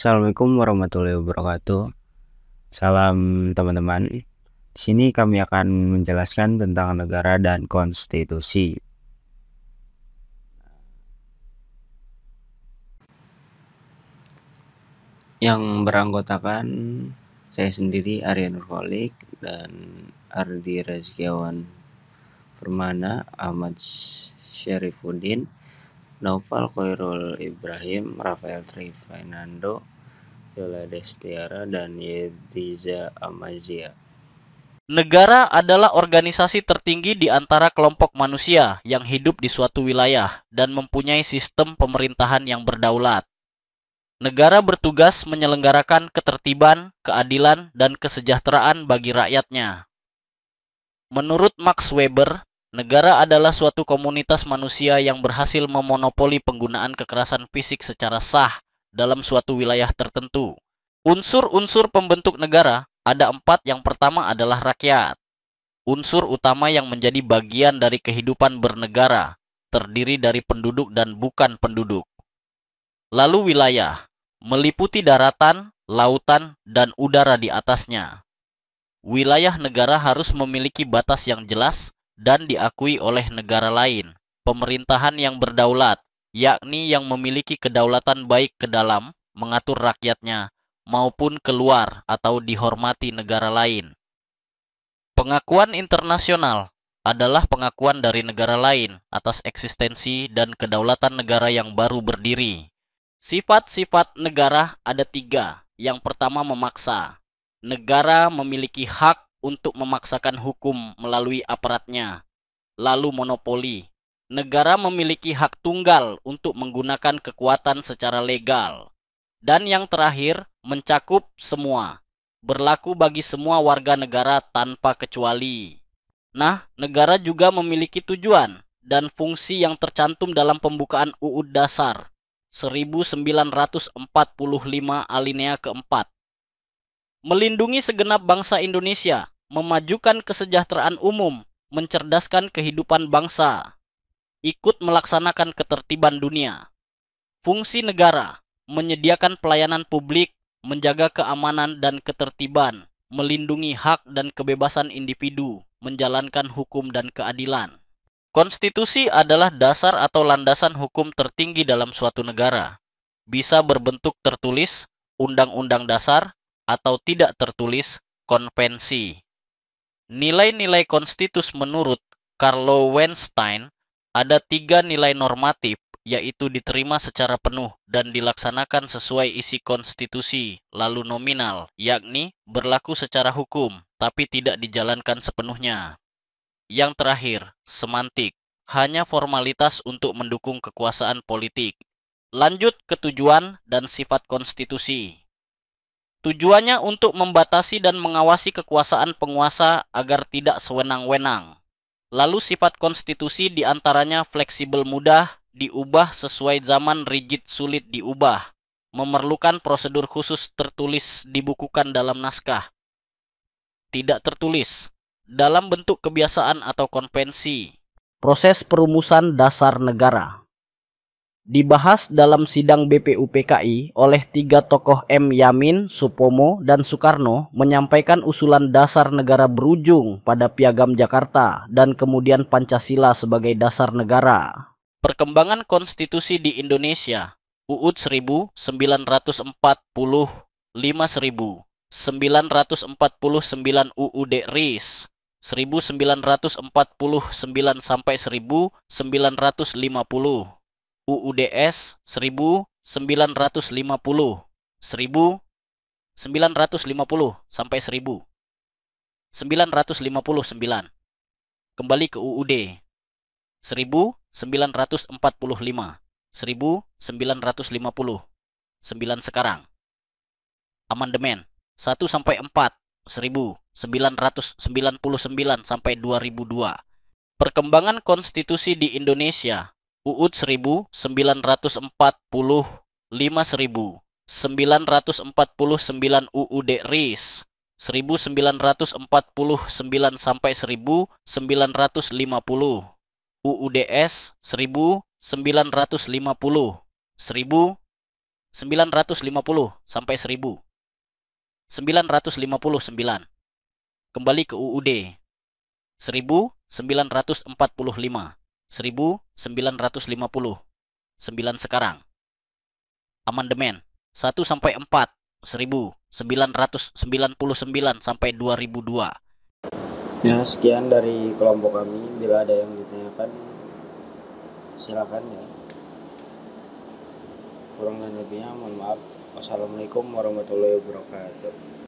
Assalamualaikum warahmatullahi wabarakatuh. Salam teman-teman. Di sini kami akan menjelaskan tentang negara dan konstitusi. Yang beranggotakan saya sendiri Arya Nurholik dan Ardi Rezkiawan Permana, Ahmad Syarifuddin, Naufal Khairul Ibrahim, Rafael Trifinando, Yola Destiara, dan Yediza Amazia. Negara adalah organisasi tertinggi di antara kelompok manusia yang hidup di suatu wilayah dan mempunyai sistem pemerintahan yang berdaulat. Negara bertugas menyelenggarakan ketertiban, keadilan, dan kesejahteraan bagi rakyatnya. Menurut Max Weber, negara adalah suatu komunitas manusia yang berhasil memonopoli penggunaan kekerasan fisik secara sah dalam suatu wilayah tertentu. Unsur-unsur pembentuk negara ada 4. Yang pertama adalah rakyat. Unsur utama yang menjadi bagian dari kehidupan bernegara, terdiri dari penduduk dan bukan penduduk. Lalu wilayah, meliputi daratan, lautan, dan udara di atasnya. Wilayah negara harus memiliki batas yang jelas dan diakui oleh negara lain. Pemerintahan yang berdaulat, yakni yang memiliki kedaulatan baik ke dalam, mengatur rakyatnya, maupun keluar atau dihormati negara lain. Pengakuan internasional adalah pengakuan dari negara lain atas eksistensi dan kedaulatan negara yang baru berdiri. Sifat-sifat negara ada 3. Yang pertama, memaksa. Negara memiliki hak untuk memaksakan hukum melalui aparatnya. Lalu monopoli. Negara memiliki hak tunggal untuk menggunakan kekuatan secara legal. Dan yang terakhir, mencakup semua. Berlaku bagi semua warga negara tanpa kecuali. Nah, negara juga memiliki tujuan dan fungsi yang tercantum dalam pembukaan UUD Dasar 1945 alinea keempat. Melindungi segenap bangsa Indonesia, memajukan kesejahteraan umum, mencerdaskan kehidupan bangsa, ikut melaksanakan ketertiban dunia. Fungsi negara, menyediakan pelayanan publik, menjaga keamanan dan ketertiban, melindungi hak dan kebebasan individu, menjalankan hukum dan keadilan. Konstitusi adalah dasar atau landasan hukum tertinggi dalam suatu negara. Bisa berbentuk tertulis, undang-undang dasar, atau tidak tertulis, konvensi. Nilai-nilai konstitusi menurut Karl Lowenstein ada 3 nilai normatif, yaitu diterima secara penuh dan dilaksanakan sesuai isi konstitusi, lalu nominal, yakni berlaku secara hukum, tapi tidak dijalankan sepenuhnya. Yang terakhir, semantik, hanya formalitas untuk mendukung kekuasaan politik. Lanjut ke tujuan dan sifat konstitusi. Tujuannya untuk membatasi dan mengawasi kekuasaan penguasa agar tidak sewenang-wenang. Lalu sifat konstitusi diantaranya fleksibel mudah, diubah sesuai zaman, rigid sulit diubah. Memerlukan prosedur khusus, tertulis dibukukan dalam naskah. Tidak tertulis, dalam bentuk kebiasaan atau konvensi. Proses perumusan dasar negara dibahas dalam sidang BPUPKI oleh 3 tokoh M. Yamin, Supomo, dan Soekarno menyampaikan usulan dasar negara berujung pada Piagam Jakarta dan kemudian Pancasila sebagai dasar negara. Perkembangan konstitusi di Indonesia, UUD 1945 1949 UUD RIS 1949 sampai 1950, UUDS 1950 sampai 1959. Kembali ke UUD 1945 1950 9 sekarang. Amandemen 1 sampai 4 1999 sampai 2002. Perkembangan konstitusi di Indonesia, UUD 1949 UUD RIS 1949 sampai 1950, UUDS 1950 950 sampai 1000. 959. Kembali ke UUD. 1945. 1950. 9 sekarang. Amandemen 1 sampai 4. 1999 sampai 2002. Ya, sekian dari kelompok kami. Bila ada yang ditanyakan, silakan ya. Kurang dan lebihnya mohon maaf. Wassalamualaikum warahmatullahi wabarakatuh.